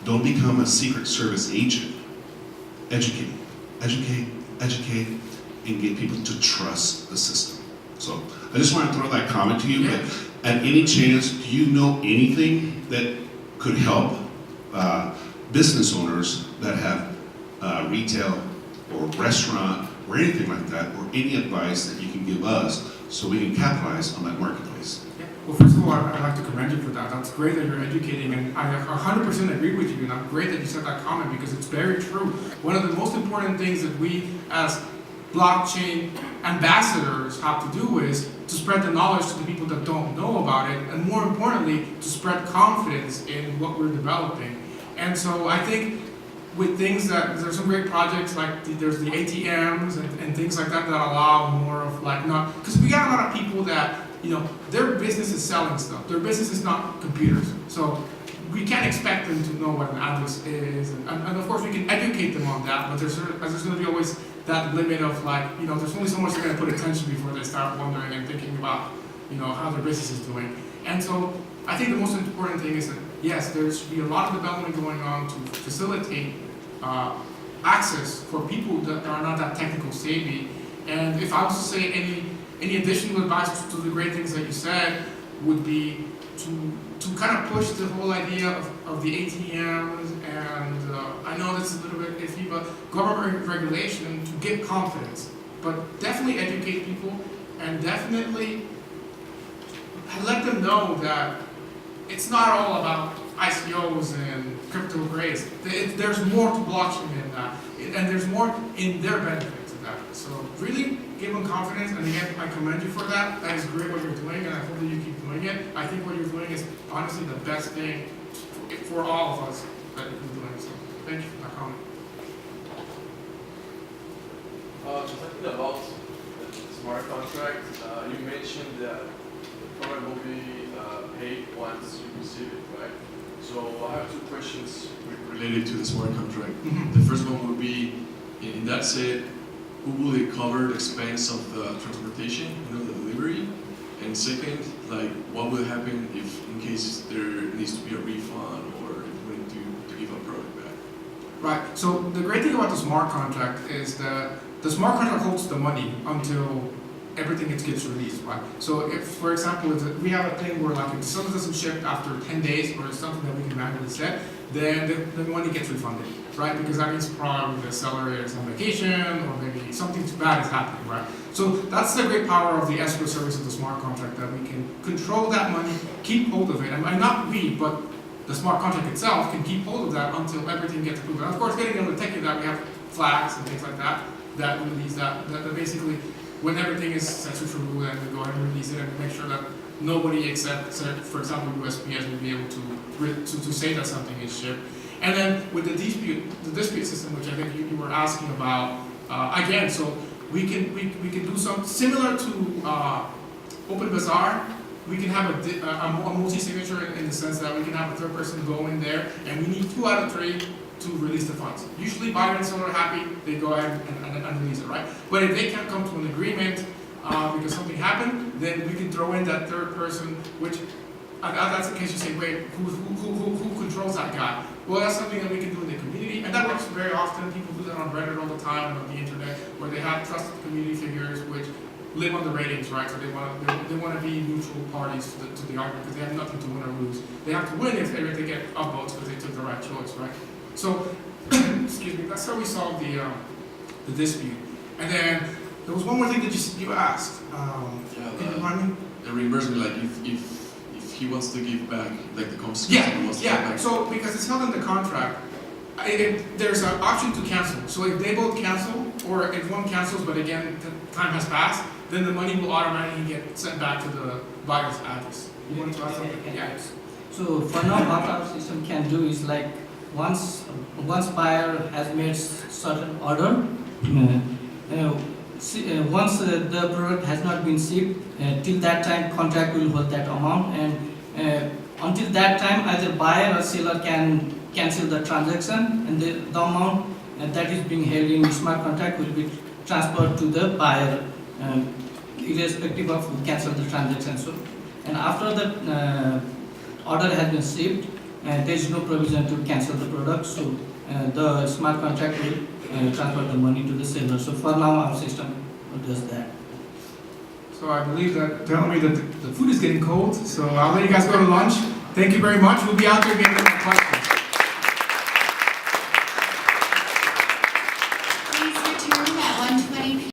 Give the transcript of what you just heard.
Don't become a Secret Service agent. Educate, educate, educate, and get people to trust the system. So I just want to throw that comment to you. Yeah. But at any chance, do you know anything that could help business owners that have retail or restaurant or anything like that, or any advice that you can give us so we can capitalize on that marketplace? Yeah. Well, first of all, I'd like to commend you for that. That's great that you're educating, and I 100% agree with you, and I'm great that you said that comment because it's very true. One of the most important things that we as blockchain ambassadors have to do is to spread the knowledge to the people that don't know about it, and more importantly, to spread confidence in what we're developing. And so I think with things there's some great projects like there's the ATMs and things like that that allow more of like not, because we got a lot of people that, you know, their business is selling stuff. Their business is not computers. So we can't expect them to know what an address is. And of course we can educate them on that, but there's going to be always that limit of like, you know, there's only so much they're going to put attention before they start wondering and thinking about, you know, how their business is doing. And so I think the most important thing is that, yes, there should be a lot of development going on to facilitate access for people that are not that technical savvy. And if I was to say any additional advice to the great things that you said would be to kind of push the whole idea of the ATMs, and I know this is a little bit iffy, but government regulation to get confidence, but definitely educate people and definitely let them know that it's not all about ICOs and crypto grades. There's more to blockchain than that, and there's more in their benefit to that. So really give them confidence, and again, I commend you for that. That is great what you're doing, and I hope that you keep doing it. I think what you're doing is honestly the best thing for all of us that you're doing. So thank you for that comment. Talking about the smart contract, you mentioned that the product will be paid once you receive it, right? So I have two questions related to the smart contract. The first one would be, in that set, who will it cover the expense of the transportation, you know, the delivery? And second, like, what will happen if, in case there needs to be a refund or if we need to give a product back? Right. So the great thing about the smart contract is that the smart contract holds the money until everything gets released, right? So if, for example, if we have a thing where like if something doesn't ship after 10 days or something that we can manually set, then the money gets refunded, right? Because that means probably the seller is on vacation or maybe something bad is happening, right? So that's the great power of the escrow service of the smart contract, that we can control that money, keep hold of it, and not we, but the smart contract itself can keep hold of that until everything gets approved. And of course, getting into the tech that we have flags and things like that that release that basically when everything is set to true, then we go ahead and release it and make sure that nobody except, for example, USPS will be able to say that something is shipped. And then with the dispute system, which I think you were asking about, again, so we can do something similar to Open Bazaar. We can have a multi-signature in the sense that we can have a third person go in there, and we need 2 out of 3 to release the funds. Usually buyer and seller are happy, they go ahead and release it, right? But if they can't come to an agreement because something happened, then we can throw in that third person, which that's the case you say, wait, who controls that guy? Well, that's something that we can do in the community, and that works very often. People do that on Reddit all the time and on the internet, where they have trusted community figures which live on the ratings, right? So they want to be neutral parties to the argument because they have nothing to win or lose. They have to win if they get upvotes because they took the right choice, right? So, excuse me, that's how we solved the dispute. And then there was one more thing that you asked. The reimbursement, like if he wants to give back, like the company wants to give back. So because it's held in the contract, there's an option to cancel. So if they both cancel, or if one cancels, but again the time has passed, then the money will automatically get sent back to the buyer's address. You want to add something? Yeah. So for now, what our system can do is like once buyer has made certain order, once the product has not been shipped, till that time contract will hold that amount, and until that time either buyer or seller can cancel the transaction, and the amount that is being held in smart contract will be transferred to the buyer, irrespective of who cancel the transaction. So, and after the order has been shipped, there is no provision to cancel the product. So the smart contract will transfer the money to the seller. So for now, our system does that. So I believe that telling me that the food is getting cold, so I'll let you guys go to lunch. Thank you very much. We'll be out there again with more questions.